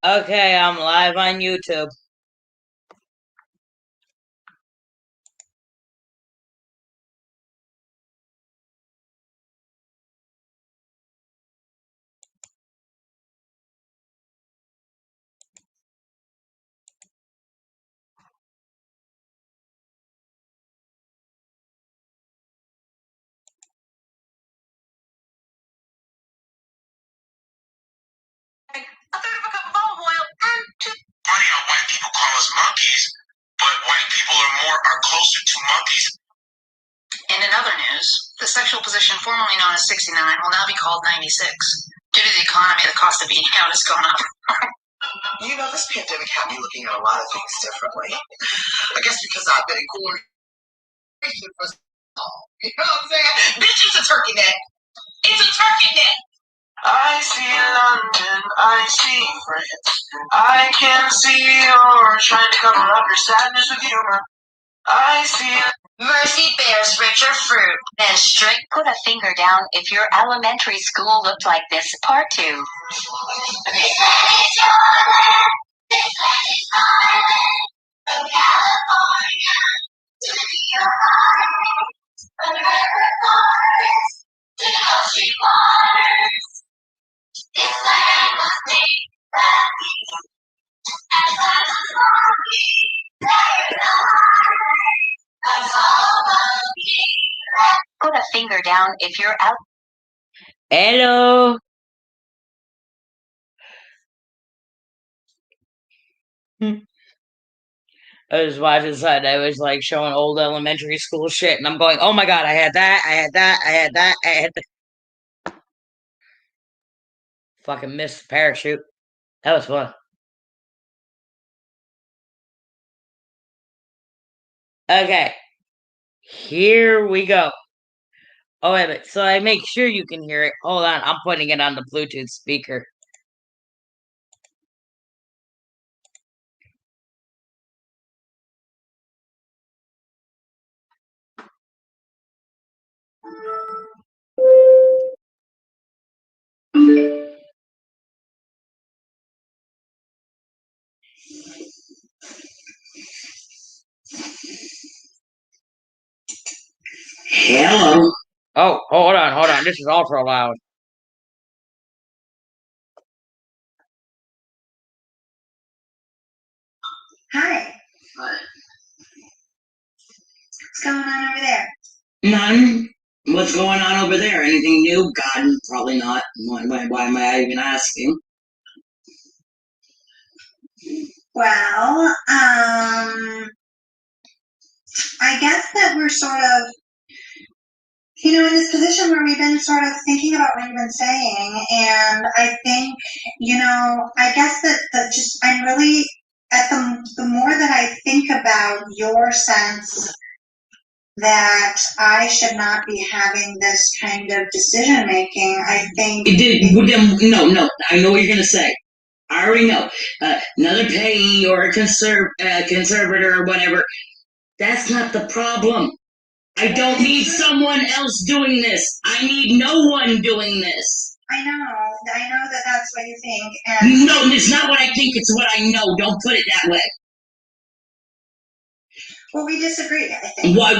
Okay, I'm live on YouTube. A third of a cup of olive oil and two. Funny how white people call us monkeys, but white people are closer to monkeys. And in other news, the sexual position formerly known as 69 will now be called 96. Due to the economy, the cost of eating out has gone up. You know, this pandemic had me looking at a lot of things differently. I guess because I've been in coordination for so long. You know what I'm saying? Bitch, it's a turkey neck. It's a turkey neck. I see London, I see France. I can see you're trying to cover up your sadness with humor. I see Mercy bears richer fruit than strict. Put a finger down if your elementary school looked like this. Part 2. This land is yours. This land is mine. From California to New York. From the river forest to the ocean waters. This land must be happy. As long as monkey, they're alive. As all monkey. Put a finger down if you're out. Hello. I was watching something. I was like showing old elementary school shit, and I'm going, "Oh my god, I had that, I had that, I had that, I had that." Fucking missed the parachute. That was fun. Okay, here we go. Oh wait a minute. So I make sure you can hear it. Hold on, I'm putting it on the Bluetooth speaker. Hello. Oh, hold on. This is ultra loud. Hi. What? What's going on over there? None. What's going on over there? Anything new? God, probably not. Why am I even asking? Well, I guess that we're sort of, in this position where we've been sort of thinking about what you've been saying, and I think, I guess that just, I'm really, at the more that I think about your sense that I should not be having this kind of decision making, I think... No, I know what you're going to say. I already know. Another payee or a conservator or whatever. That's not the problem. I don't need someone else doing this. I need no one doing this. I know that that's what you think. And no, it's not what I think, it's what I know. Don't put it that way. Well, we disagree, I think. Why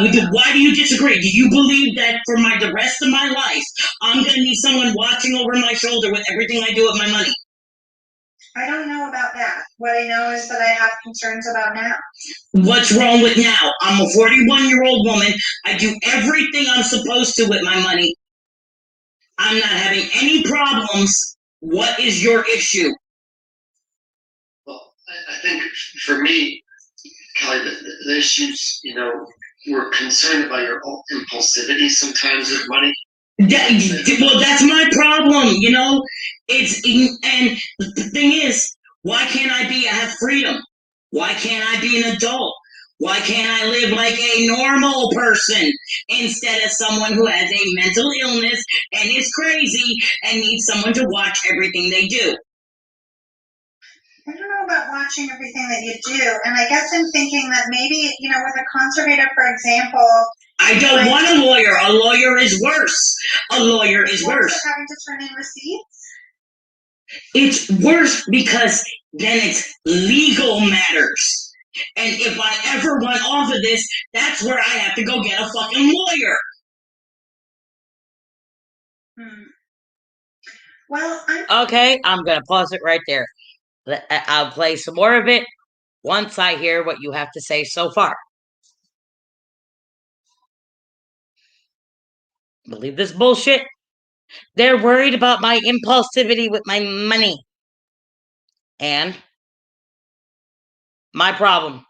do you disagree? Do you believe that for the rest of my life, I'm going to need someone watching over my shoulder with everything I do with my money? I don't know about that. What I know is that I have concerns about now. What's wrong with now? I'm a 41-year-old woman. I do everything I'm supposed to with my money. I'm not having any problems. What is your issue? Well, I think for me, Kelly, the issues, we're concerned about your impulsivity sometimes with money. Well, that's my problem, and the thing is, why can't I have freedom? Why can't I be an adult? Why can't I live like a normal person instead of someone who has a mental illness and is crazy and needs someone to watch everything they do? I don't know about watching everything that you do, and I guess I'm thinking that maybe, with a conservator, for example... I don't want a lawyer. A lawyer is worse. A lawyer is worse. Having to turn in receipts? It's worse because then it's legal matters. And if I ever run off of this, that's where I have to go get a fucking lawyer. Well, Okay, I'm gonna pause it right there. I'll play some more of it once I hear what you have to say so far. Believe this bullshit? They're worried about my impulsivity with my money. And my problem.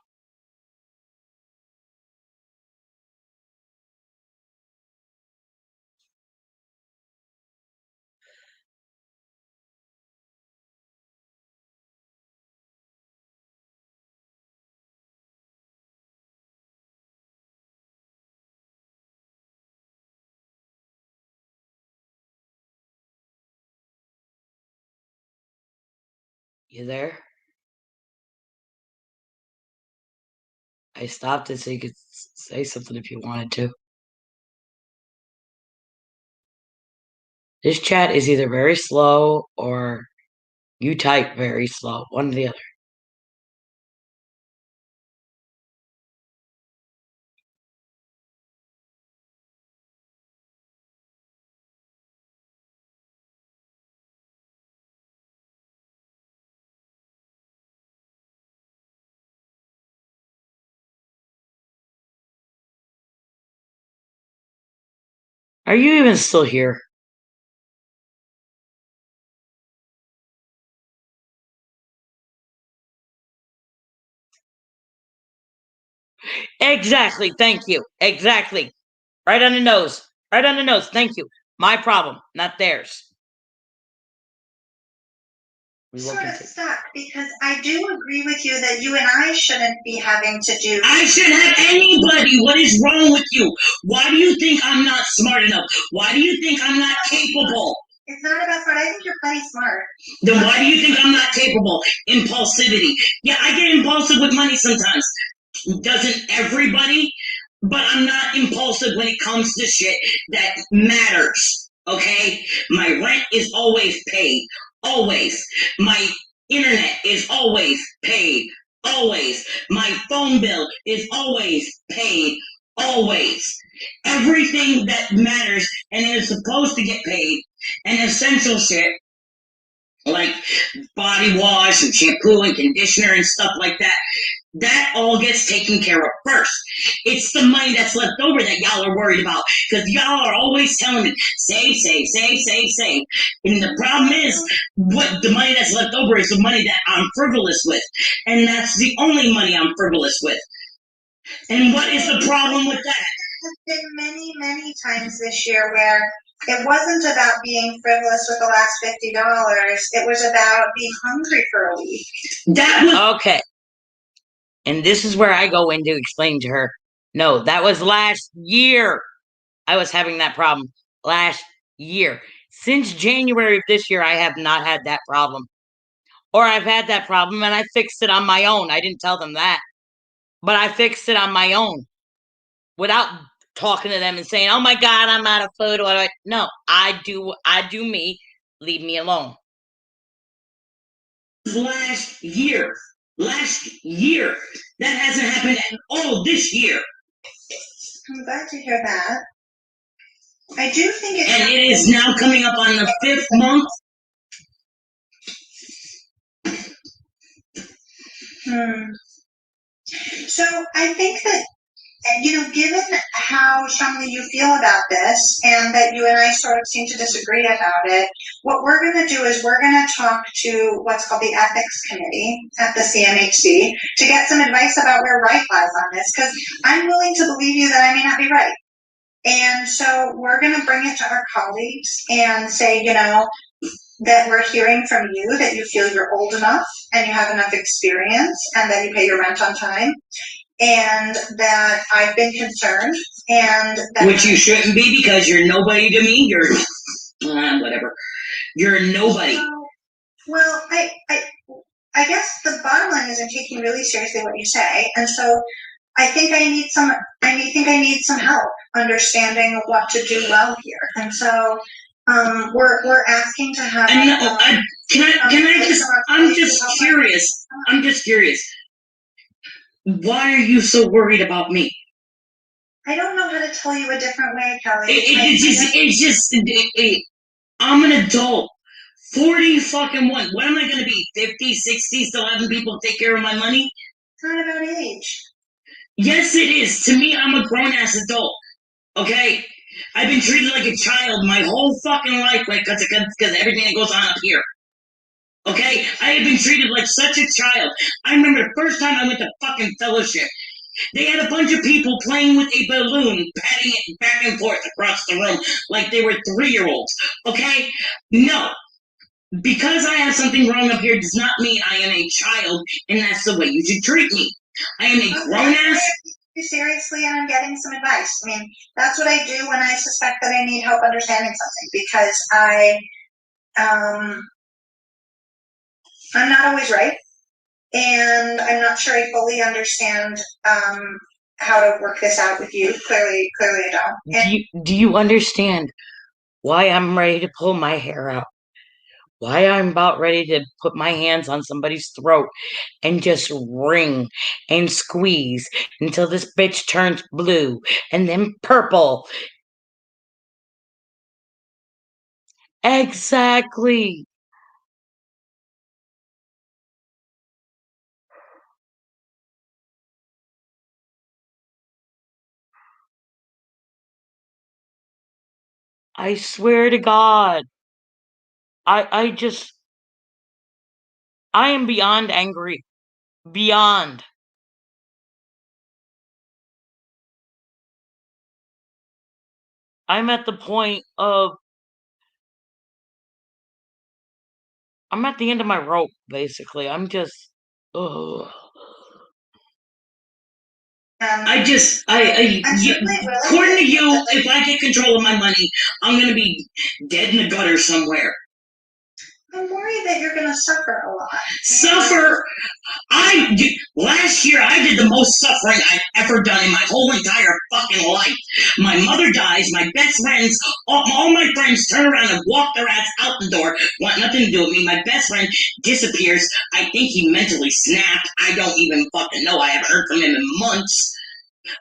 You there? I stopped it so you could say something if you wanted to. This chat is either very slow or you type very slow. One or the other. Are you even still here? Exactly. Thank you. Exactly. Right on the nose. Right on the nose. Thank you. My problem, not theirs. sort of stuck because I do agree with you that you and I shouldn't be having to do. I shouldn't have anybody. What is wrong with you? Why do you think I'm not smart enough? Why do you think I'm not capable? It's not about smart. I think you're plenty smart. Then why do you think I'm not capable? Impulsivity. Yeah, I get impulsive with money sometimes. Doesn't everybody? But I'm not impulsive when it comes to shit that matters. Okay? My rent is always paid. Always. My internet is always paid. Always. My phone bill is always paid. Always. Everything that matters and is supposed to get paid, and essential shit like body wash and shampoo and conditioner and stuff like that, that all gets taken care of first. It's the money that's left over that y'all are worried about, because y'all are always telling me, save, save, save, save, save. And the problem is, what the money that's left over is the money that I'm frivolous with. And that's the only money I'm frivolous with. And what is the problem with that? There's been many, many times this year where it wasn't about being frivolous with the last $50. It was about being hungry for a week. That was okay. And this is where I go in to explain to her. No, that was last year. I was having that problem last year. Since January of this year, I have not had that problem. Or I've had that problem and I fixed it on my own. I didn't tell them that. But I fixed it on my own without talking to them and saying, "Oh my God, I'm out of food." No, I do me. Leave me alone. Last year. That hasn't happened at all this year. I'm glad to hear that. I do think it's... And it is now coming up on the 5th month. So I think that, given how strongly you feel about this and that you and I sort of seem to disagree about it, what we're going to do is we're going to talk to what's called the Ethics Committee at the CMHC to get some advice about where right lies on this, because I'm willing to believe you that I may not be right. And so we're going to bring it to our colleagues and say, that we're hearing from you that you feel you're old enough and you have enough experience and that you pay your rent on time, and that I've been concerned, and that... Which you shouldn't be, because you're nobody to me. You're whatever. You're nobody. Well, I guess the bottom line is I'm taking really seriously what you say, and so I think I need some help understanding what to do well here. And so We're asking to have. And I'm just curious. I'm just curious. Why are you so worried about me? I don't know how to tell you a different way, Kelly. I'm an adult. 40 fucking one. What am I gonna be? 50, 60, still having people take care of my money? It's not about age. Yes, it is. To me, I'm a grown ass adult. Okay? I've been treated like a child my whole fucking life, like, because everything that goes on up here. Okay? I have been treated like such a child. I remember the first time I went to fucking fellowship. They had a bunch of people playing with a balloon, patting it back and forth across the room like they were 3-year-olds. Okay? No. Because I have something wrong up here does not mean I am a child, and that's the way you should treat me. I am a grown-ass. Seriously, and I'm getting some advice. I mean, that's what I do when I suspect that I need help understanding something, because I'm not always right, and I'm not sure I fully understand how to work this out with you. Clearly I don't. Do you understand why I'm ready to pull my hair out? Why I'm about ready to put my hands on somebody's throat and just wring and squeeze until this bitch turns blue and then purple. Exactly. I swear to God. I am beyond angry. Beyond. I'm at the point of I'm at the end of my rope, basically. I'm just ugh. According to you, if I get control of my money, I'm gonna be dead in the gutter somewhere. I'm worried that you're gonna suffer a lot. Suffer? Last year I did the most suffering I've ever done in my whole entire fucking life. My mother dies, my best friends, all my friends turn around and walk their ass out the door, want nothing to do with me. My best friend disappears. I think he mentally snapped. I don't even fucking know. I haven't heard from him in months.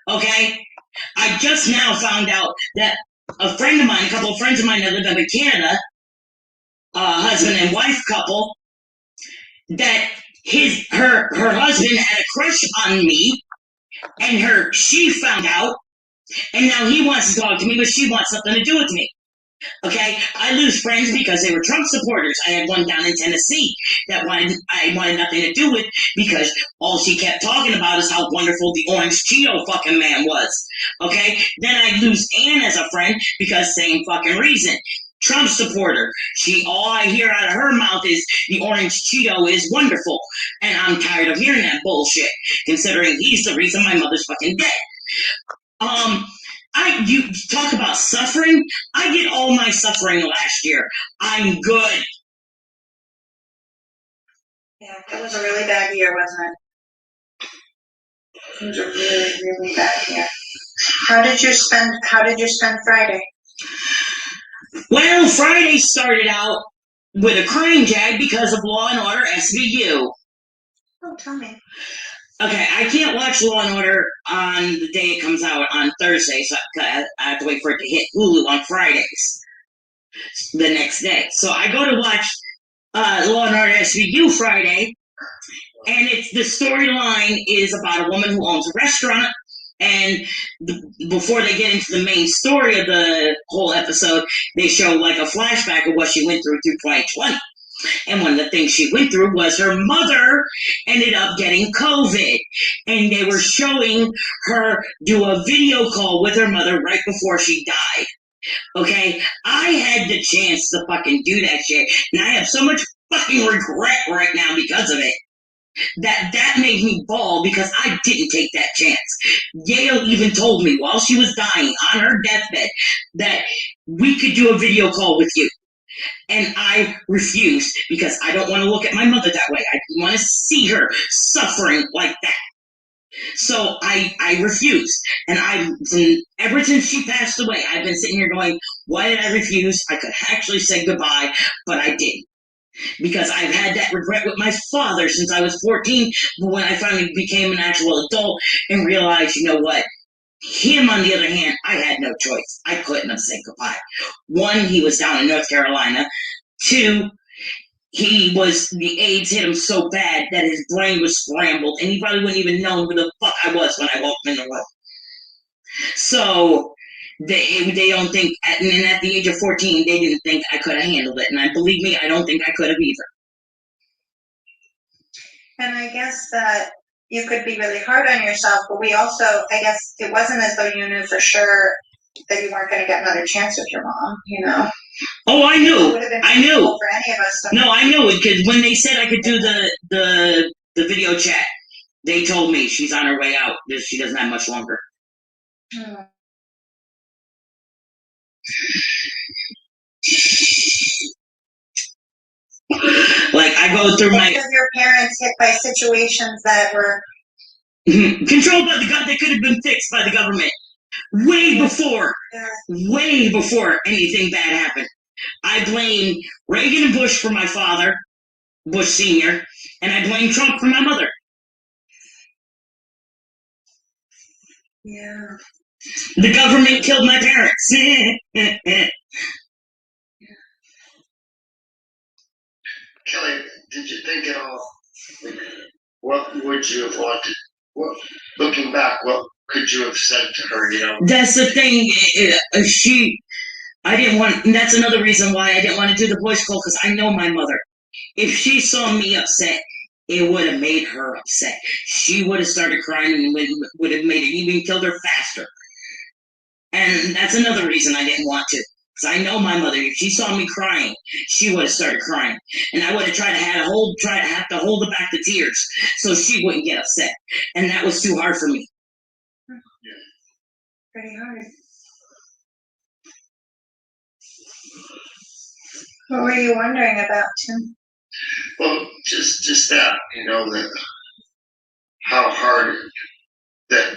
Okay? I just now found out that a couple of friends of mine that live up in Canada, husband and wife couple, that her husband had a crush on me, and she found out, and now he wants to talk to me, but she wants something to do with me. Okay, I lose friends because they were Trump supporters. I had one down in Tennessee that I wanted nothing to do with because all she kept talking about is how wonderful the Orange Cheeto fucking man was. Okay, then I lose Ann as a friend because same fucking reason. Trump supporter. All I hear out of her mouth is the Orange Cheeto is wonderful, and I'm tired of hearing that bullshit. Considering he's the reason my mother's fucking dead. You talk about suffering. I did all my suffering last year. I'm good. Yeah, it was a really bad year, wasn't it? It was a really, really bad year. How did you spend Friday? Well, Friday started out with a crime jag because of Law and Order SVU. Oh, tell me. Okay, I can't watch Law and Order on the day it comes out on Thursday, so I have to wait for it to hit Hulu on Fridays the next day. So I go to watch Law and Order SVU Friday, and the storyline is about a woman who owns a restaurant, and before they get into the main story of the whole episode, they show like a flashback of what she went through 2020. And one of the things she went through was her mother ended up getting COVID. And they were showing her do a video call with her mother right before she died. Okay? I had the chance to fucking do that shit. And I have so much fucking regret right now because of it. That made me bawl because I didn't take that chance. Yale even told me while she was dying on her deathbed that we could do a video call with you. And I refused because I don't want to look at my mother that way. I want to see her suffering like that. So I refused. And ever since she passed away, I've been sitting here going, why did I refuse? I could actually say goodbye, but I didn't. Because I've had that regret with my father since I was 14, but when I finally became an actual adult and realized, you know what? Him, on the other hand, I had no choice. I couldn't have said goodbye. One, he was down in North Carolina. Two, the AIDS hit him so bad that his brain was scrambled, and he probably wouldn't even know who the fuck I was when I walked in the room. So they don't think, and at the age of 14, they didn't think I could have handled it, and believe me, I don't think I could have either. And I guess that you could be really hard on yourself, but we also, I guess it wasn't as though you knew for sure that you weren't going to get another chance with your mom, you know? Oh, I knew. It would have been I knew. difficult for any of us. No, I knew it, because when they said I could do the video chat, they told me she's on her way out. She doesn't have much longer. Like, I go through my... Because your parents hit by situations that were... controlled by the government. They could have been fixed by the government way before anything bad happened. I blame Reagan and Bush for my father, Bush Sr., and I blame Trump for my mother. Yeah. The government killed my parents. Kelly, did you think at all, like, what would you have wanted? Looking back, what could you have said to her, you know? That's the thing. I didn't want, and that's another reason why I didn't want to do the voice call, because I know my mother. If she saw me upset, it would have made her upset. She would have started crying and would have made it even killed her faster. And that's another reason I didn't want to. Because I know my mother. If she saw me crying, she would have started crying. And I would have tried to have to hold back the tears so she wouldn't get upset. And that was too hard for me. Pretty hard. What were you wondering about, Tim? Well, just that, you know, that how hard that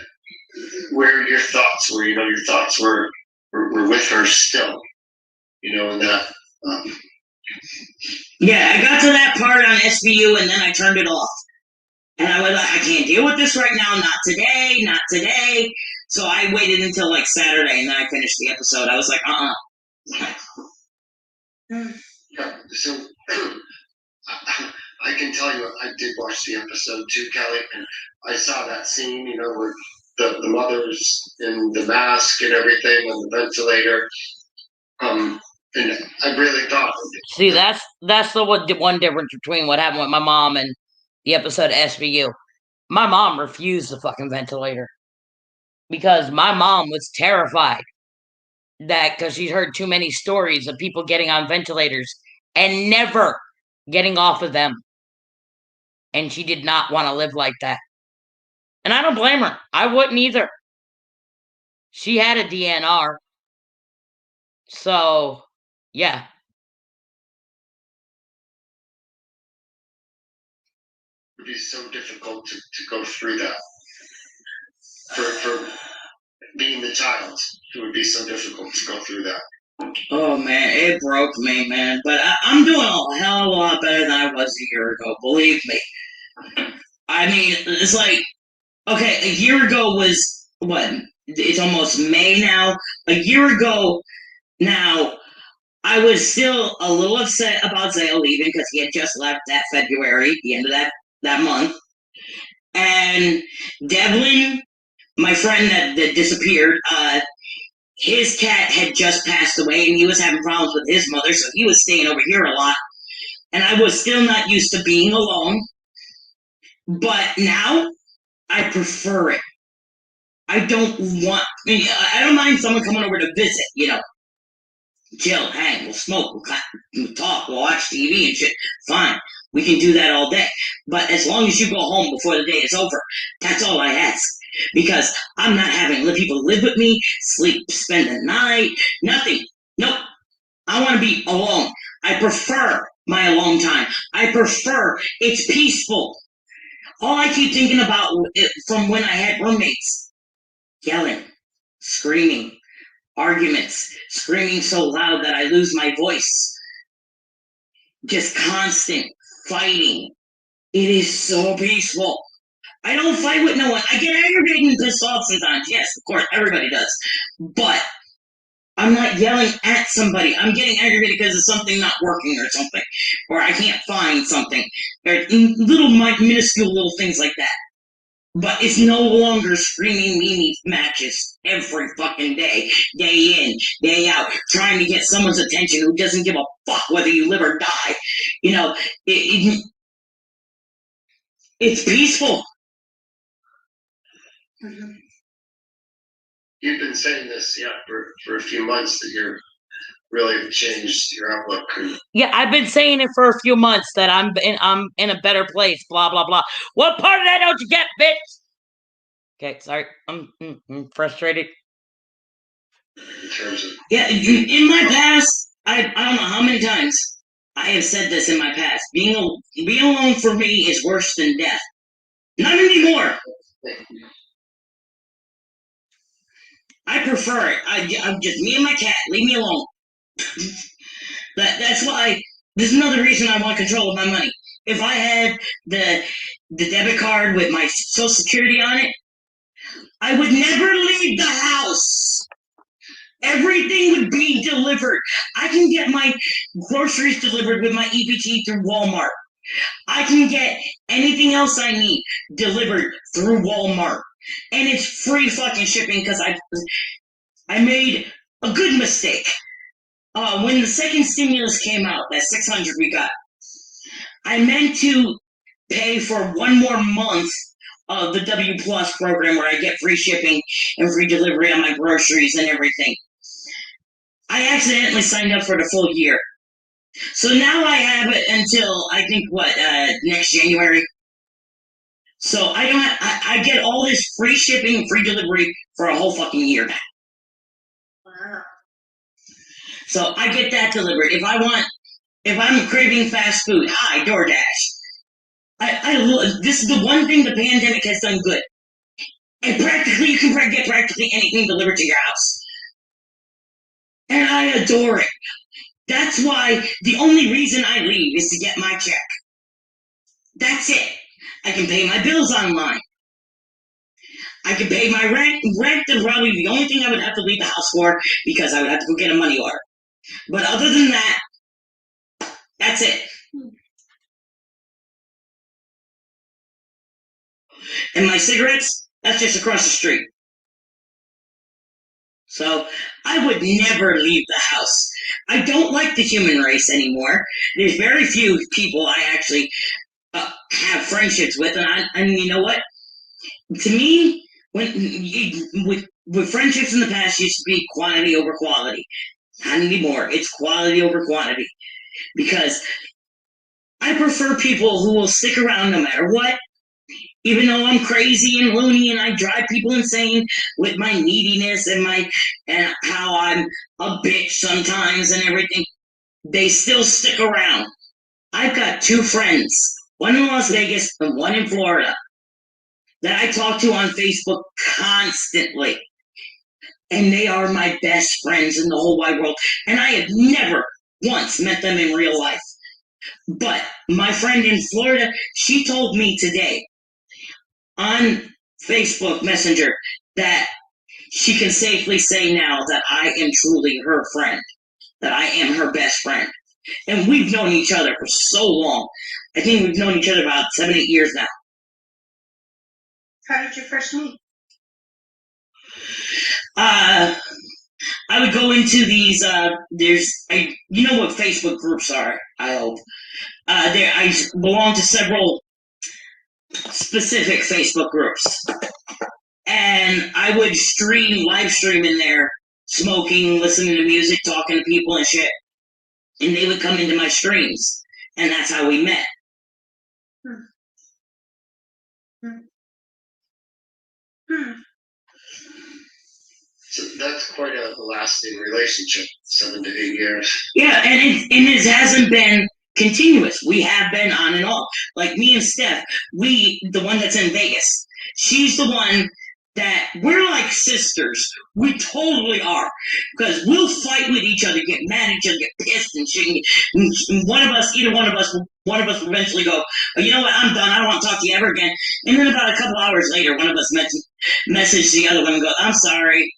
where your thoughts were, you know, your thoughts were with her still, you know, and that. Yeah, I got to that part on SVU and then I turned it off. And I was like, I can't deal with this right now. Not today, not today. So I waited until like Saturday and then I finished the episode. I was like, Yeah, so I can tell you, I did watch the episode too, Kelly, and I saw that scene, you know, where the mother's in the mask and everything on the ventilator. And I really thought. See, that's the one difference between what happened with my mom and the episode of SVU. My mom refused the fucking ventilator because my mom was terrified that because she's heard too many stories of people getting on ventilators and never getting off of them. And she did not want to live like that. And I don't blame her. I wouldn't either. She had a DNR. So, yeah. It would be so difficult to go through that. For being the child, it would be so difficult to go through that. oh man, it broke me, man. But I'm doing a hell of a lot better than I was a year ago, believe me. I mean, it's like, okay, a year ago was, what, it's almost May now. A year ago now, I was still a little upset about Zale leaving because he had just left that February, the end of that month. And Devlin, my friend that disappeared, his cat had just passed away and he was having problems with his mother, so he was staying over here a lot. And I was still not used to being alone. But now, I prefer it. I don't mind someone coming over to visit, you know. Chill, hang, we'll smoke, we'll talk, we'll watch TV and shit. Fine, we can do that all day. But as long as you go home before the day is over, that's all I ask. Because I'm not having people live with me, spend the night, nothing. Nope. I want to be alone. I prefer my alone time. I prefer it's peaceful. All I keep thinking about from when I had roommates, yelling, screaming, arguments, screaming so loud that I lose my voice, just constant fighting. It is so peaceful. I don't fight with no one. I get aggravated and pissed off sometimes. Yes, of course, everybody does. But I'm not yelling at somebody. I'm getting aggravated because of something not working or something, or I can't find something. Or little, minuscule little things like that. But it's no longer screaming me matches every fucking day, day in, day out, trying to get someone's attention who doesn't give a fuck whether you live or die. You know, it's peaceful. Mhm. You've been saying this, for a few months that you're really changed your outlook. Yeah, I've been saying it for a few months that I'm in a better place. Blah blah blah. What part of that don't you get, bitch? Okay, sorry. I'm frustrated. In terms of In my past, I don't know how many times I have said this in my past. Being alone for me is worse than death. Not anymore. I prefer it. I'm just me and my cat. Leave me alone. That's why. This is another reason I want control of my money. If I had the debit card with my Social Security on it, I would never leave the house. Everything would be delivered. I can get my groceries delivered with my EBT through Walmart. I can get anything else I need delivered through Walmart. And it's free fucking shipping because I made a good mistake. When the second stimulus came out, that 600 we got, I meant to pay for one more month of the W Plus program where I get free shipping and free delivery on my groceries and everything. I accidentally signed up for the full year. So now I have it until, I think, next January. So I get all this free shipping and free delivery for a whole fucking year now. Wow. So I get that delivered. If I'm craving fast food, hi, DoorDash. This is the one thing the pandemic has done good. And you can get practically anything delivered to your house. And I adore it. That's why the only reason I leave is to get my check. That's it. I can pay my bills online. I can pay my rent. Rent is probably the only thing I would have to leave the house for because I would have to go get a money order. But other than that, that's it. And my cigarettes, that's just across the street. So I would never leave the house. I don't like the human race anymore. There's very few people I actually have friendships with, and you know what? To me, with friendships in the past, used to be quantity over quality. Not anymore. It's quality over quantity because I prefer people who will stick around no matter what. Even though I'm crazy and loony and I drive people insane with my neediness and how I'm a bitch sometimes and everything, they still stick around. I've got two friends, one in Las Vegas and one in Florida, that I talk to on Facebook constantly. And they are my best friends in the whole wide world. And I have never once met them in real life. But my friend in Florida, she told me today on Facebook Messenger that she can safely say now that I am truly her friend, that I am her best friend. And we've known each other for so long. I think we've known each other about 7, 8 years now. How did you first meet? I would go into these, you know what Facebook groups are, I hope. I belong to several specific Facebook groups. And I would live stream in there, smoking, listening to music, talking to people and shit. And they would come into my streams. And that's how we met. So that's quite a lasting relationship, 7 to 8 years. Yeah, and it hasn't been continuous. We have been on and off. Like me and Steph, the one that's in Vegas, she's the one that we're like sisters. We totally are. Because we'll fight with each other, get mad at each other, get pissed and shit. And either one of us will eventually go, oh, you know what, I'm done. I don't want to talk to you ever again. And then about a couple hours later, one of us message the other one and go, I'm sorry.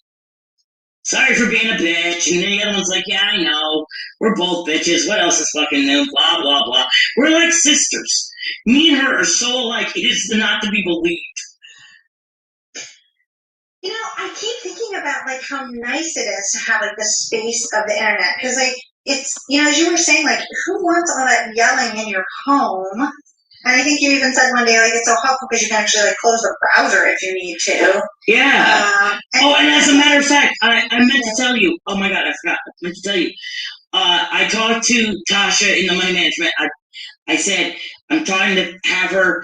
Sorry for being a bitch. And then the other one's like, yeah, I know. We're both bitches. What else is fucking new? Blah, blah, blah. We're like sisters. Me and her are so alike, it is not to be believed. You know, I keep thinking about like how nice it is to have like the space of the internet, because like it's, you know, as you were saying, like who wants all that yelling in your home? And I think you even said one day like it's so helpful because you can actually like close the browser if you need to. Yeah. And as a matter of fact, I meant to tell you. Oh my god, I forgot. I meant to tell you. I talked to Tasha in the money management. I said I'm trying to have her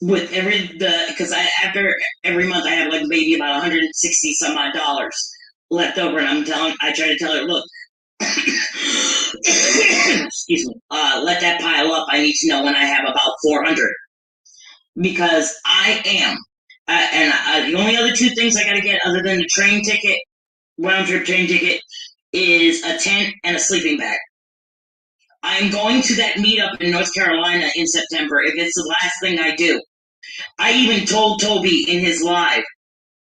with because after every month I have like maybe about 160 some odd dollars left over, and I try to tell her, look, excuse me, let that pile up. I need to know when I have about 400, because I am, and the only other two things I got to get other than the train ticket, round trip train ticket, is a tent and a sleeping bag. I'm going to that meetup in North Carolina in September if it's the last thing I do. I even told Toby in his live,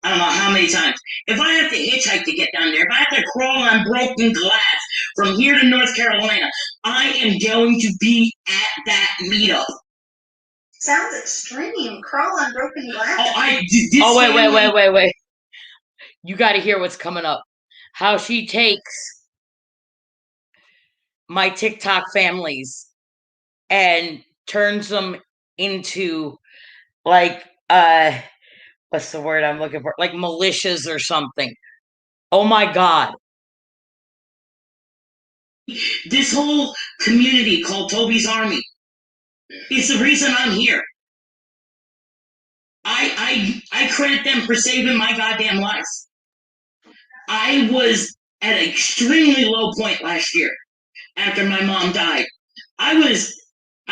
I don't know how many times, if I have to hitchhike to get down there, if I have to crawl on broken glass from here to North Carolina, I am going to be at that meetup. Sounds extreme. Crawl on broken glass. Wait. You got to hear what's coming up. How she takes my TikTok families and turns them into like what's the word I'm looking for? Like militias or something. Oh my god. This whole community called Toby's Army is the reason I'm here. I credit them for saving my goddamn life. I was at an extremely low point last year after my mom died. I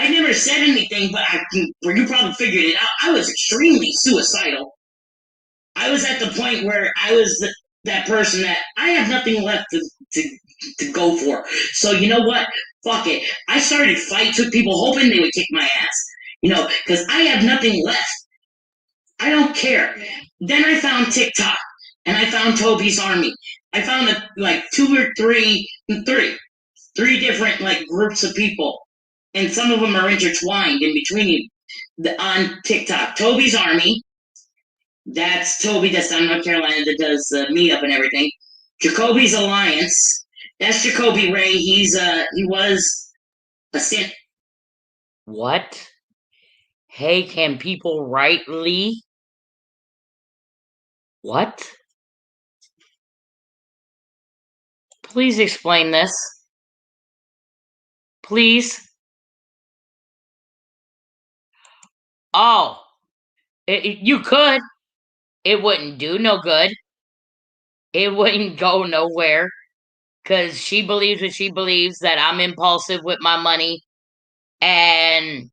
never said anything, but you probably figured it out. I was extremely suicidal. I was at the point where I was that person that I have nothing left to go for. So you know what? Fuck it. I started fights with people hoping they would kick my ass. You know, because I have nothing left. I don't care. Then I found TikTok, and I found Toby's Army. I found like three different like groups of people, and some of them are intertwined in between on TikTok. Toby's Army. That's Toby. That's down in North Carolina that does the meetup and everything. Jacoby's Alliance. That's Jacoby Ray. He was a sin. What? Hey, can people write Lee? What? Please explain this. Please. Oh, you could. It wouldn't do no good. It wouldn't go nowhere. Because she believes what she believes, that I'm impulsive with my money. And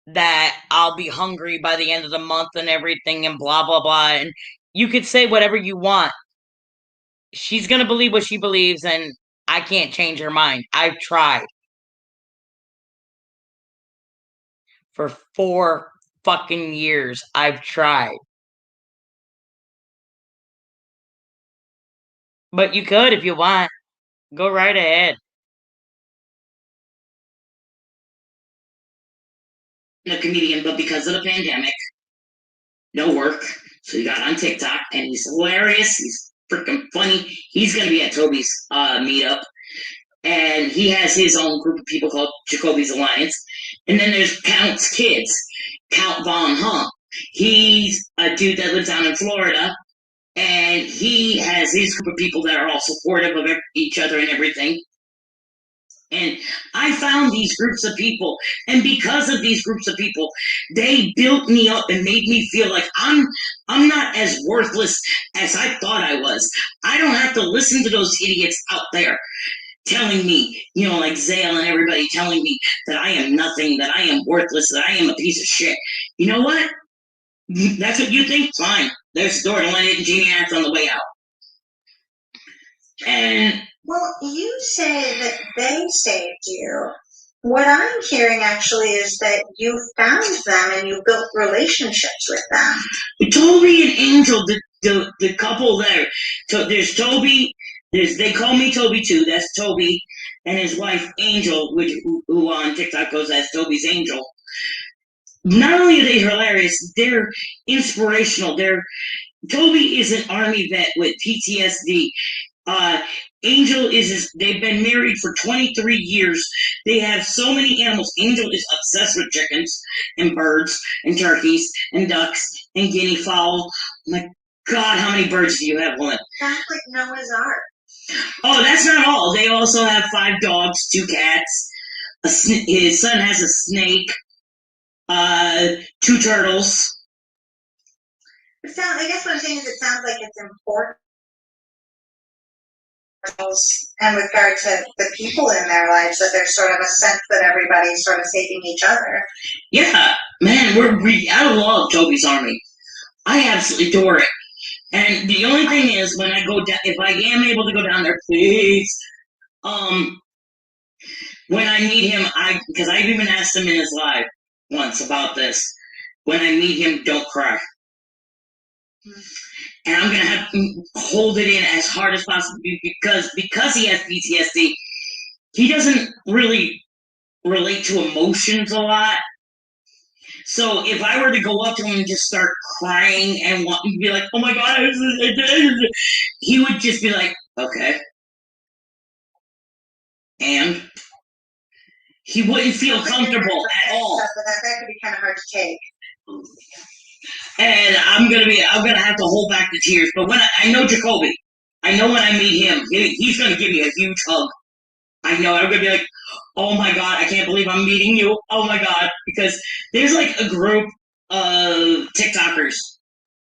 that I'll be hungry by the end of the month and everything and blah, blah, blah. And you could say whatever you want. She's going to believe what she believes, and I can't change her mind. I've tried. For 4 fucking years, I've tried. But you could if you want. Go right ahead. A comedian, but because of the pandemic, no work. So he got on TikTok, and he's hilarious. He's freaking funny. He's going to be at Toby's meetup, and he has his own group of people called Jacoby's Alliance. And then there's Count's kids, Count Von Hum. He's a dude that lives down in Florida, and he has his group of people that are all supportive of each other and everything. And I found these groups of people, and because of these groups of people, they built me up and made me feel like I'm not as worthless as I thought I was. I don't have to listen to those idiots out there. telling me, like Zale and everybody telling me that I am nothing, that I am worthless, that I am a piece of shit. You know what? That's what you think? Fine. There's the door. Don't let it Genie Act on the way out. And well, you say that they saved you. What I'm hearing actually is that you found them and you built relationships with them. Toby and Angel, the couple there. There's Toby. They call me Toby too. That's Toby and his wife Angel, who on TikTok goes as Toby's Angel. Not only are they hilarious, they're inspirational. Toby is an army vet with PTSD. Uh, Angel they've been married for 23 years. They have so many animals. Angel is obsessed with chickens and birds and turkeys and ducks and guinea fowl. My God, how many birds do you have, woman? Sounds like Noah's Ark. Oh, that's not all. They also have 5 dogs, 2 cats. His son has a snake. 2 turtles. I guess what I'm saying is it sounds like it's important. And with regard to the people in their lives, that there's sort of a sense that everybody's sort of saving each other. Yeah, man, I love Toby's Army. I absolutely adore it. And the only thing is, when I go down, if I am able to go down there, please, when I meet him, because I've even asked him in his live once about this. When I meet him, don't cry. And I'm gonna have to hold it in as hard as possible because he has PTSD. He doesn't really relate to emotions a lot. So if I were to go up to him and just start crying and want to be like, "Oh my God," he would just be like, "Okay," and he wouldn't feel comfortable at all. That could be kind of hard to take. And I'm gonna have to hold back the tears. But when I know Jacoby, I know when I meet him, he's gonna give me a huge hug. I know I'm gonna be like, "Oh my God, I can't believe I'm meeting you. Oh my God," because there's like a group of TikTokers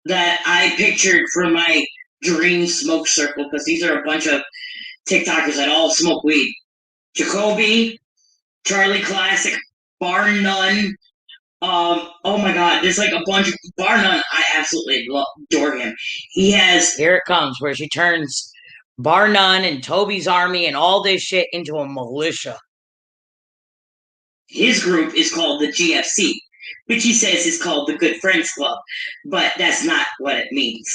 that I pictured for my dream smoke circle, because these are a bunch of TikTokers that all smoke weed. Jacoby, Charlie Classic, bar none. Oh my God, there's like a bunch of bar none. I absolutely adore him. Here it comes, where she turns bar none and Toby's Army and all this shit into a militia. His group is called the GFC, which he says is called the Good Friends Club, but that's not what it means.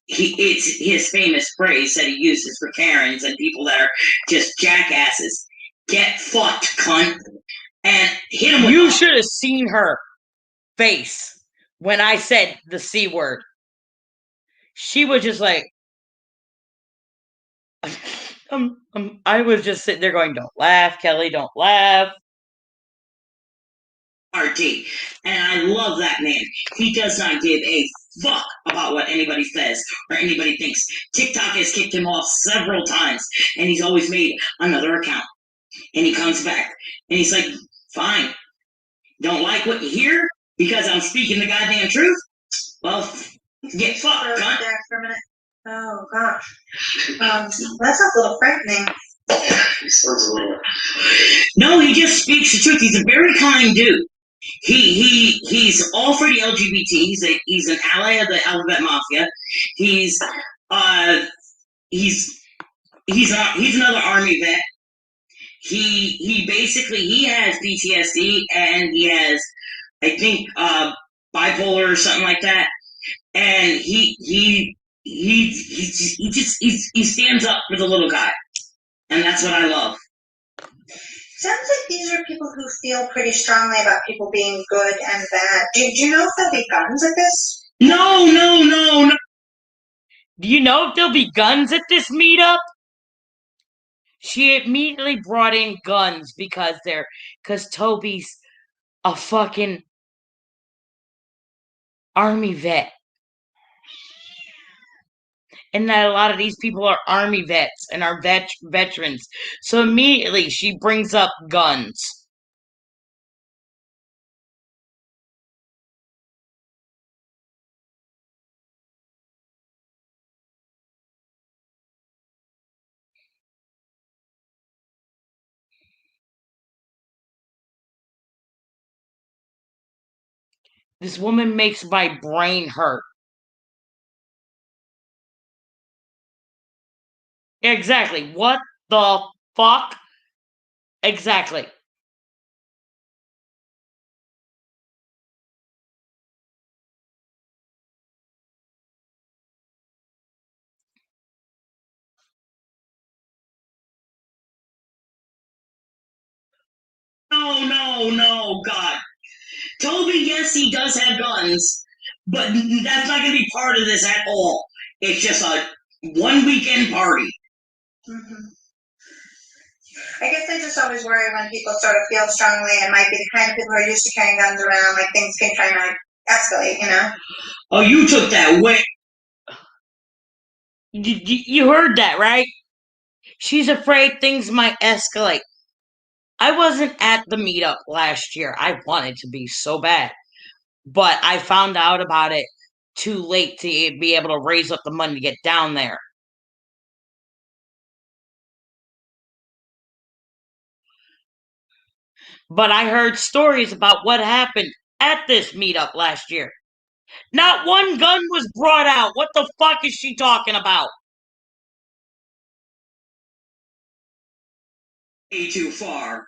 It's his famous phrase that he uses for Karens and people that are just jackasses. Get fucked, cunt. And hit him with You should have seen her face when I said the C word. She was just like, I was just sitting there going, "Don't laugh, Kelly, don't laugh." RT. And I love that man. He does not give a fuck about what anybody says or anybody thinks. TikTok has kicked him off several times, and he's always made another account. And he comes back, and he's like, "Fine. Don't like what you hear because I'm speaking the goddamn truth? Well, get fucked, cunt." There for a minute. Oh gosh, that sounds a little frightening. He sounds a little. No, he just speaks the truth. He's a very kind dude. He's all for the LGBT. He's an ally of the Alphabet Mafia. He's another army vet. He basically he has PTSD and he has, I think, bipolar or something like that. And he stands up for the little guy, and that's what I love. Sounds like these are people who feel pretty strongly about people being good and bad. Do you know if there'll be guns at this? No. Do you know if there'll be guns at this meetup? She immediately brought in guns because Toby's a fucking army vet. And that a lot of these people are army vets and are veterans. So immediately she brings up guns. This woman makes my brain hurt. Exactly. What the fuck? Exactly. No, God. Toby, yes, he does have guns, but that's not going to be part of this at all. It's just a one weekend party. Mm-hmm. I guess I just always worry when people sort of feel strongly and might be the kind of people who are used to carrying guns around, like things can kind of escalate, you know? Oh, you took that way. You heard that, right? She's afraid things might escalate. I wasn't at the meetup last year. I wanted to be so bad. But I found out about it too late to be able to raise up the money to get down there. But I heard stories about what happened at this meetup last year. Not one gun was brought out. What the fuck is she talking about? Way too far.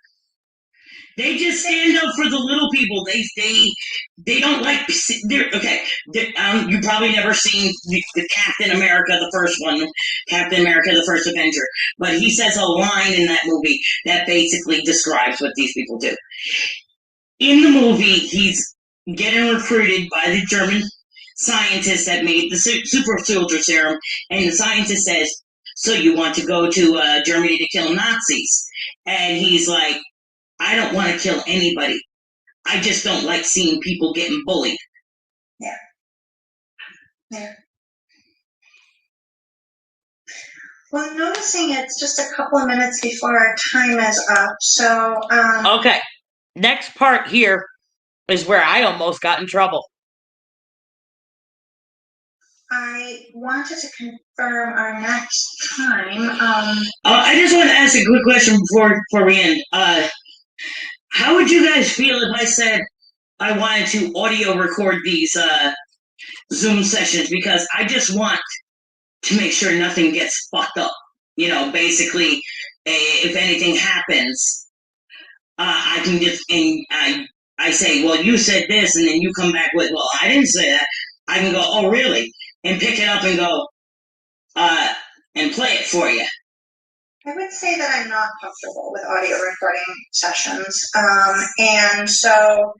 They just stand up for the little people. They don't like. Okay. You probably never seen the Captain America, the first one, Captain America, the First Avenger, but he says a line in that movie that basically describes what these people do. In the movie, he's getting recruited by the German scientist that made the super soldier serum, and the scientist says, "So you want to go to Germany to kill Nazis?" And he's like, I don't want to kill anybody. I just don't like seeing people getting bullied. Yeah. Well, noticing it's just a couple of minutes before our time is up, so Okay. Next part here is where I almost got in trouble. I wanted to confirm our next time. I just want to ask a quick question before we end. How would you guys feel if I said I wanted to audio record these Zoom sessions, because I just want to make sure nothing gets fucked up. You know, basically, if anything happens, I can just and I say, well, you said this, and then you come back with, well, I didn't say that. I can go, oh, really, and pick it up and go, and play it for you. I would say that I'm not comfortable with audio recording sessions, and so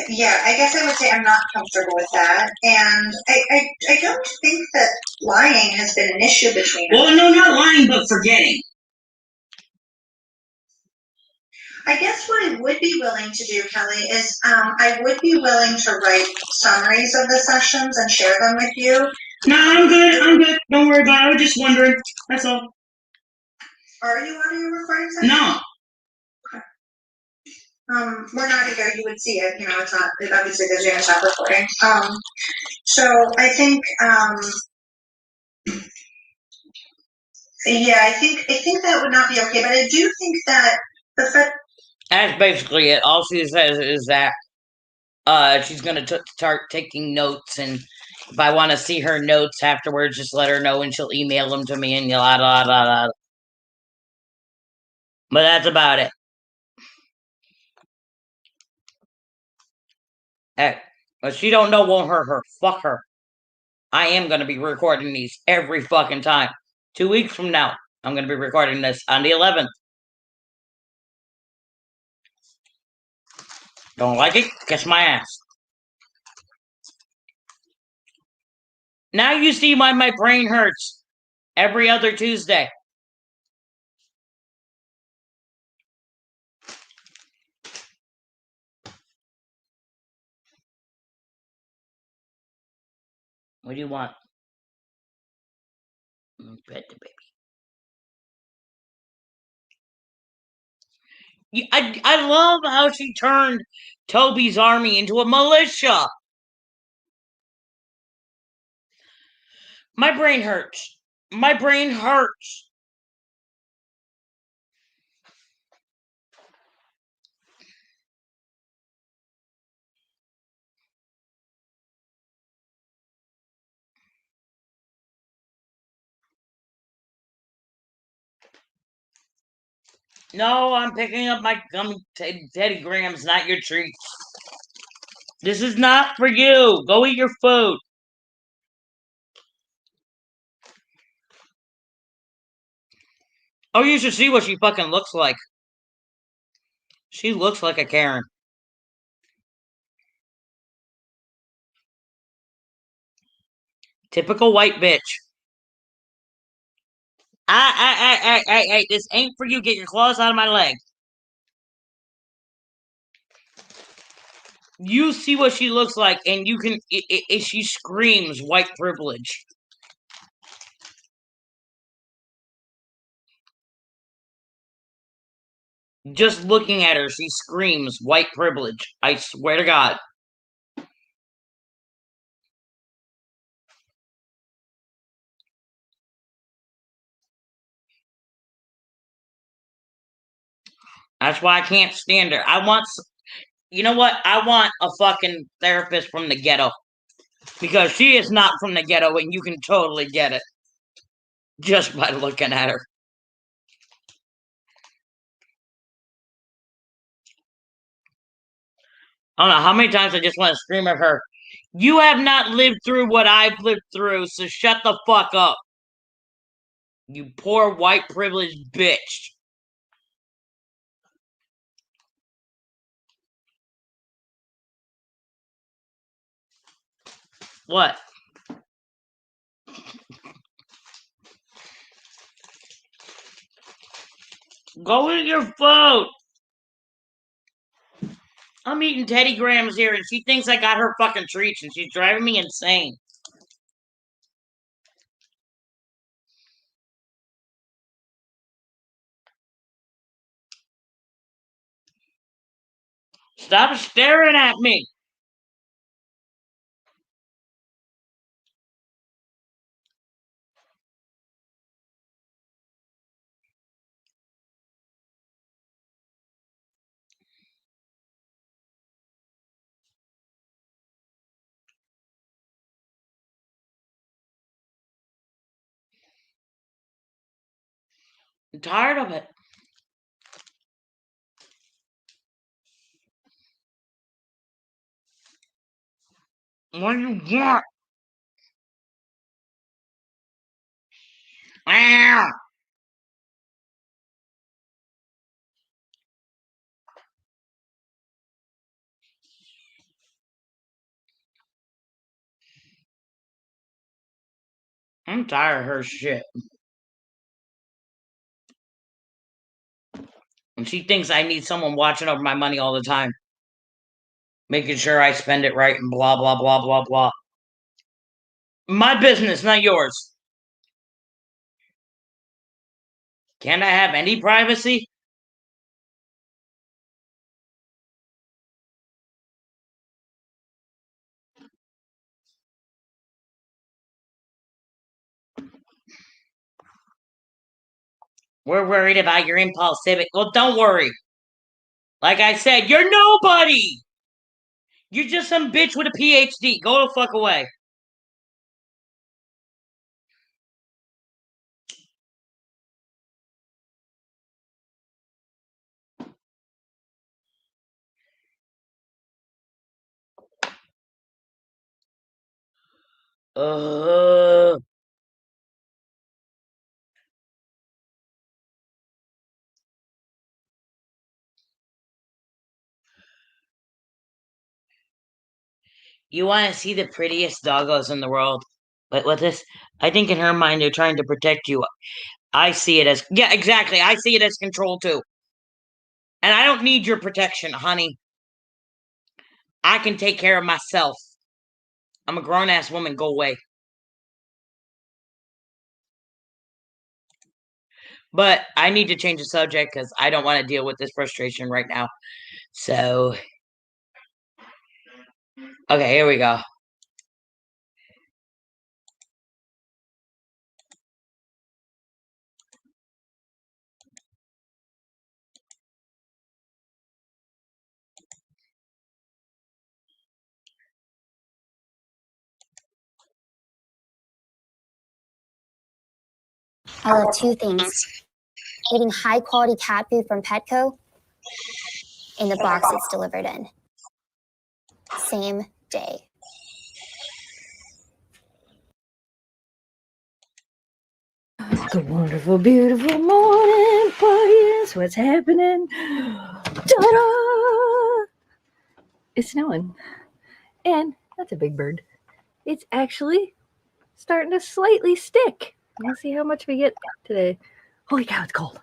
yeah, I guess I would say I'm not comfortable with that, and I don't think that lying has been an issue between us. Well, no, not lying, but forgetting. I guess what I would be willing to do, Kelly, is I would be willing to write summaries of the sessions and share them with you. No, I'm good. Don't worry about it. I was just wondering. That's all. Are you audio recording sessions? No. We're not here. You would see it. You know, it's not. Obviously, there's going to stop recording. So I think, yeah, I think that would not be okay. But I do think that the fact. That's basically it. All she says is that she's going to start taking notes, and if I want to see her notes afterwards, just let her know, and she'll email them to me, and la la la la. But that's about it. Hey, what she don't know won't hurt her. Fuck her. I am going to be recording these every fucking time. 2 weeks from now, I'm going to be recording this on the 11th. Don't like it? Kiss my ass. Now you see why my brain hurts every other Tuesday. What do you want? Pet the baby. I love how she turned Toby's army into a militia. My brain hurts. My brain hurts. No, I'm picking up my gummy Teddy Grahams, not your treats. This is not for you. Go eat your food. Oh, you should see what she fucking looks like. She looks like a Karen. Typical white bitch. This ain't for you. Get your claws out of my leg. You see what she looks like, and you can. She screams white privilege. Just looking at her, she screams white privilege. I swear to God. That's why I can't stand her. You know what? I want a fucking therapist from the ghetto. Because she is not from the ghetto, and you can totally get it. Just by looking at her. I don't know how many times I just want to scream at her. You have not lived through what I've lived through, so shut the fuck up. You poor white privileged bitch. What? Go eat your food. I'm eating Teddy Grahams here, and she thinks I got her fucking treats, and she's driving me insane. Stop staring at me. I'm tired of it. What do you want? Ow! I'm tired of her shit. And she thinks I need someone watching over my money all the time. Making sure I spend it right and blah, blah, blah, blah, blah. My business, not yours. Can't I have any privacy? We're worried about your impulsivity. Well, don't worry. Like I said, you're nobody. You're just some bitch with a PhD. Go the fuck away. Uh, you want to see the prettiest doggos in the world? But with this, I think in her mind they're trying to protect you. I see it as yeah, exactly. I see it as control too. And I don't need your protection, honey. I can take care of myself. I'm a grown ass woman. Go away. But I need to change the subject because I don't want to deal with this frustration right now. So, okay, here we go. Two things. getting high quality cat food from Petco in the box it's delivered in. Same day. Good, wonderful, beautiful morning, boys. What's happening? Ta-da! It's snowing. And that's a big bird. It's actually starting to slightly stick. Let's see how much we get today. Holy cow, it's cold.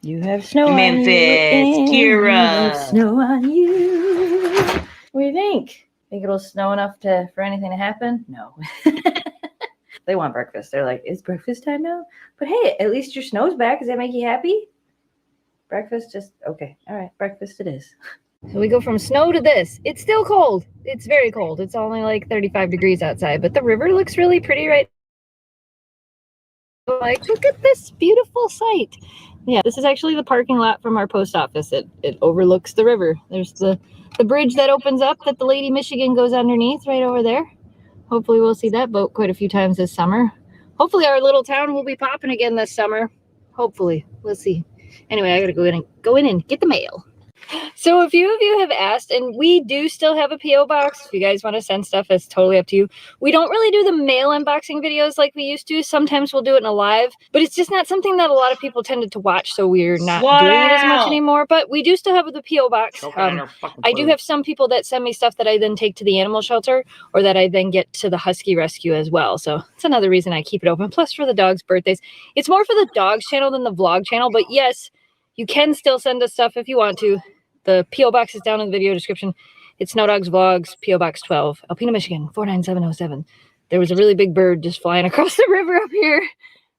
You have snow Memphis, on you. And Kira. you have snow on you. What do you think? Think it'll snow enough for anything to happen? No. They want breakfast. They're like, it's breakfast time now? But hey, at least your snow's back. Does that make you happy? Breakfast just, okay. All right, breakfast it is. So we go from snow to this. It's still cold. It's very cold. It's only like 35 degrees outside, but the river looks really pretty right now. Like, look at this beautiful sight. Yeah, this is actually the parking lot from our post office. It overlooks the river. There's the bridge that opens up that the Lady Michigan goes underneath right over there. Hopefully we'll see that boat quite a few times this summer. Hopefully our little town will be popping again this summer. Hopefully. We'll see. Anyway, I gotta go in and get the mail. So a few of you have asked, and we do still have a P.O. box. If you guys want to send stuff, it's totally up to you. We don't really do the mail unboxing videos like we used to. Sometimes we'll do it in a live, but it's just not something that a lot of people tended to watch, so we're not doing it as much anymore. But we do still have the P.O. box. I do have some people that send me stuff that I then take to the animal shelter, or that I then get to the husky rescue as well. So it's another reason I keep it open. Plus for the dogs' birthdays. It's more for the dogs channel than the vlog channel, but yes, you can still send us stuff if you want to. The P.O. box is down in the video description. It's Snow Dogs Vlogs, P.O. Box 12, Alpena, Michigan, 49707. There was a really big bird just flying across the river up here,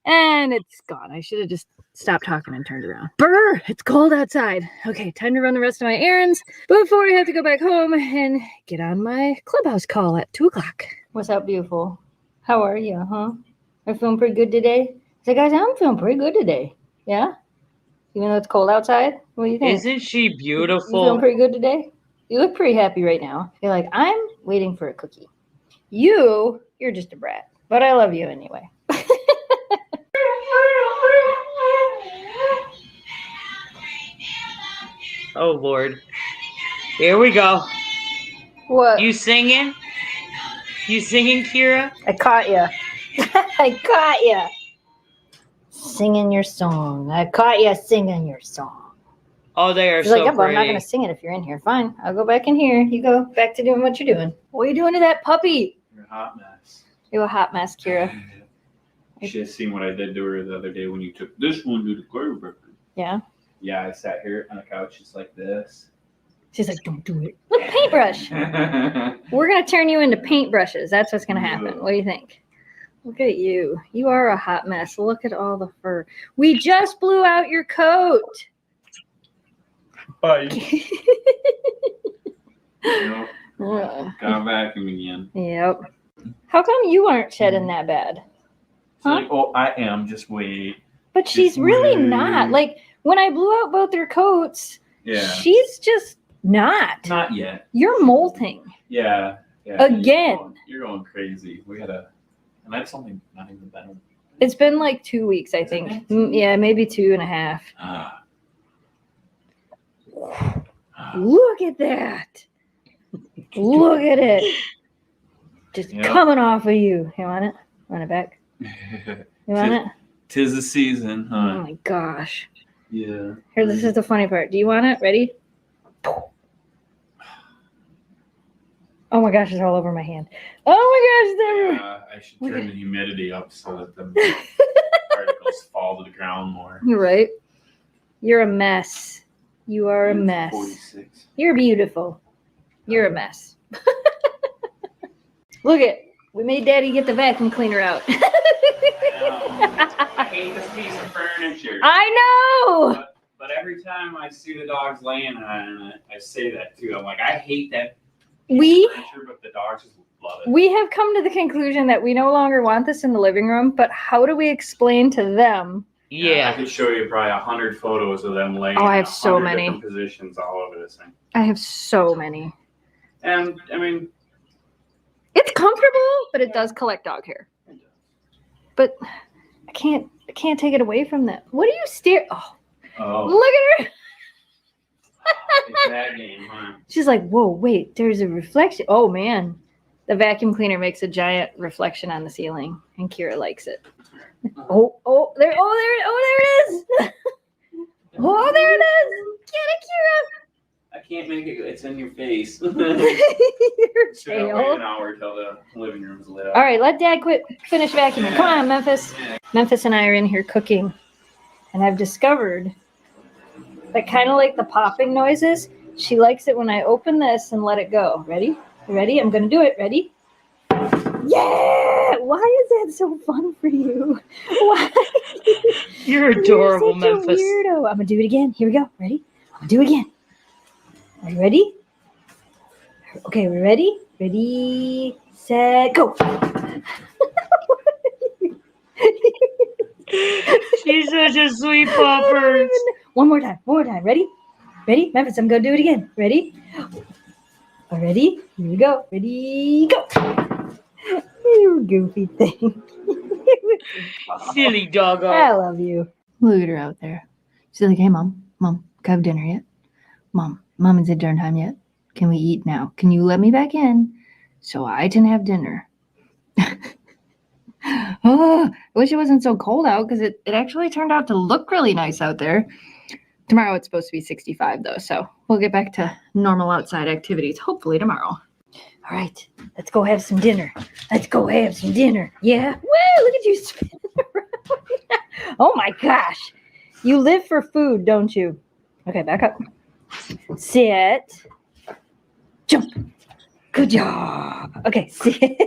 and it's gone. I should have just stopped talking and turned around. Brr! It's cold outside. Okay, time to run the rest of my errands before I have to go back home and get on my clubhouse call at 2 o'clock. What's up, beautiful? How are you, huh? Are you feeling pretty good today? Say, guys, I'm feeling pretty good today. Yeah? Even though it's cold outside? What do you think? Isn't she You feeling beautiful? pretty good today? You look pretty happy right now. You're like, I'm waiting for a cookie. You're just a brat. But I love you anyway. Oh, Lord. Here we go. What? You singing? You singing, Kira? I caught you. I caught you. Singing your song. I caught you singing your song. Oh, they are She's so like, yeah, but I'm not pretty. going to sing it if you're in here. Fine. I'll go back in here. You go back to doing what you're doing. What are you doing to that puppy? You're a hot mess. You're a hot mess, Kira. You should have seen what I did to her the other day when you took this one to the quarterback. Yeah? Yeah, I sat here on the couch just like this. She's like, don't do it. Look, paintbrush. We're going to turn you into paintbrushes. That's what's going to happen. What do you think? Look at you. You are a hot mess. Look at all the fur. We just blew out your coat. Bye. Nope. Yeah. Got vacuum again. Yep. How come you aren't shedding that bad? It's like, oh, I am. Just wait. But she's really not. Like, when I blew out both your coats, Yeah. she's just not. Not yet. You're molting. Yeah. Yeah. Again. You're going crazy. We had and that's only not even been. It's been like 2 weeks, I think. Yeah, maybe 2.5. Ah. Look at that. Look at it. Just Yep. coming off of you. You want it? Want it back? You want it? Tis the season, Oh huh? my gosh. Yeah. Here, this is the funny part. Do you want it? Ready? Oh my gosh, it's all over my hand. Oh my gosh, there. I should turn the humidity up so that the particles fall to the ground more. You're right. You're a mess. You are a mess. 46. You're beautiful. You're a mess. Look it. We made Daddy get the vacuum cleaner out. I hate this piece of furniture. I know. But every time I see the dogs laying on it, I say that too. I'm like, I hate that We furniture, but the dogs just love it. we have come to the conclusion that we no longer want this in the living room, but how do we explain to them? I Yeah. could show you probably 100 photos of them laying Oh, I in have so 100 many. different positions all over this thing. I have so many. And I mean, It's comfortable, but it does collect dog hair. But I can't take it away from them. What are you staring? Oh, Oh, look at her. it's that game, huh? She's like, whoa, wait, there's a reflection. Oh man. The vacuum cleaner makes a giant reflection on the ceiling, and Kira likes it. Oh, there it is. Oh, there it is. Get it, I can't make it. It's in your face. Kira. Should have Your waited tail. an hour till the living room's lit up. All right, let Dad finish vacuuming. Come on, Memphis. Memphis and I are in here cooking, and I've discovered that kind of like the popping noises, she likes it when I open this and let it go. Ready? You ready? I'm going to do it. Ready? Yeah! Why is that so fun for you? Why? You're adorable, You're such Memphis. a weirdo. I'm going to do it again. Here we go. Ready? I'm going to do it again. Are you ready? Okay, we ready? Ready, set, go. She's such a sweet popper. One more time. Ready? Ready? Memphis, I'm going to do it again. Ready? Ready? Here we go. Ready, go. You goofy thing. Silly doggo. I love you. Look at her out there. She's like, hey, Mom, can I have dinner yet? Mom, is it dinner time yet? Can we eat now? Can you let me back in so I can have dinner? Oh, I wish it wasn't so cold out because it actually turned out to look really nice out there. Tomorrow it's supposed to be 65 though, so we'll get back to normal outside activities hopefully tomorrow. All right, let's go have some dinner. Yeah? Woo, look at you spinning around. Oh my gosh. You live for food, don't you? Okay, back up. Sit. Jump. Good job. Okay, sit.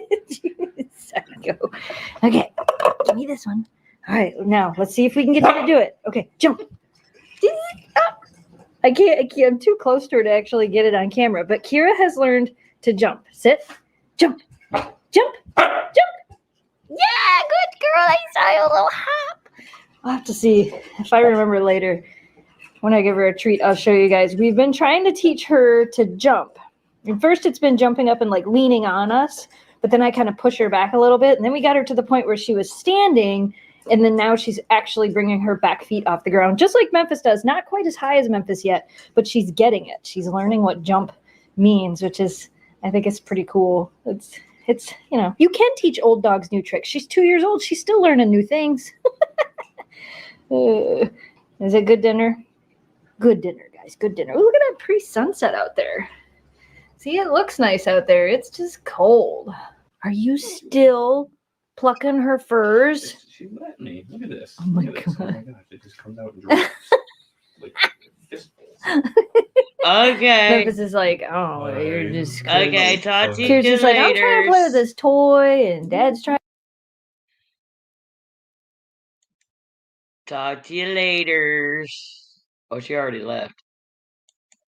Psycho. Okay, give me this one. All right, now let's see if we can get her to do it. Okay, jump. I can't. I'm too close to her to actually get it on camera. But Kira has learned to jump. Sit. Jump. Jump. Jump. Yeah, good girl. I saw you a little hop. I'll have to see if I remember later. When I give her a treat, I'll show you guys. We've been trying to teach her to jump. And first it's been jumping up and like leaning on us, but then I kind of push her back a little bit. And then we got her to the point where she was standing, and then now she's actually bringing her back feet off the ground, just like Memphis does. Not quite as high as Memphis yet, but she's getting it. She's learning what jump means, which is, I think it's pretty cool. It's you know, you can teach old dogs new tricks. She's 2 years old. She's still learning new things. Is it good dinner? Good dinner, guys. Good dinner. Ooh, look at that pre-sunset out there. See, it looks nice out there. It's just cold. Are you still plucking her furs? She let me. Look at this. Oh my Look at this. God. Oh my gosh, it just comes out in drops. Like fistfuls. Okay. Memphis is like, oh, you're just Okay, talk to you Kira's just like, I'm trying to play with later. this toy, and Dad's trying. Talk to you later. Oh, she already left.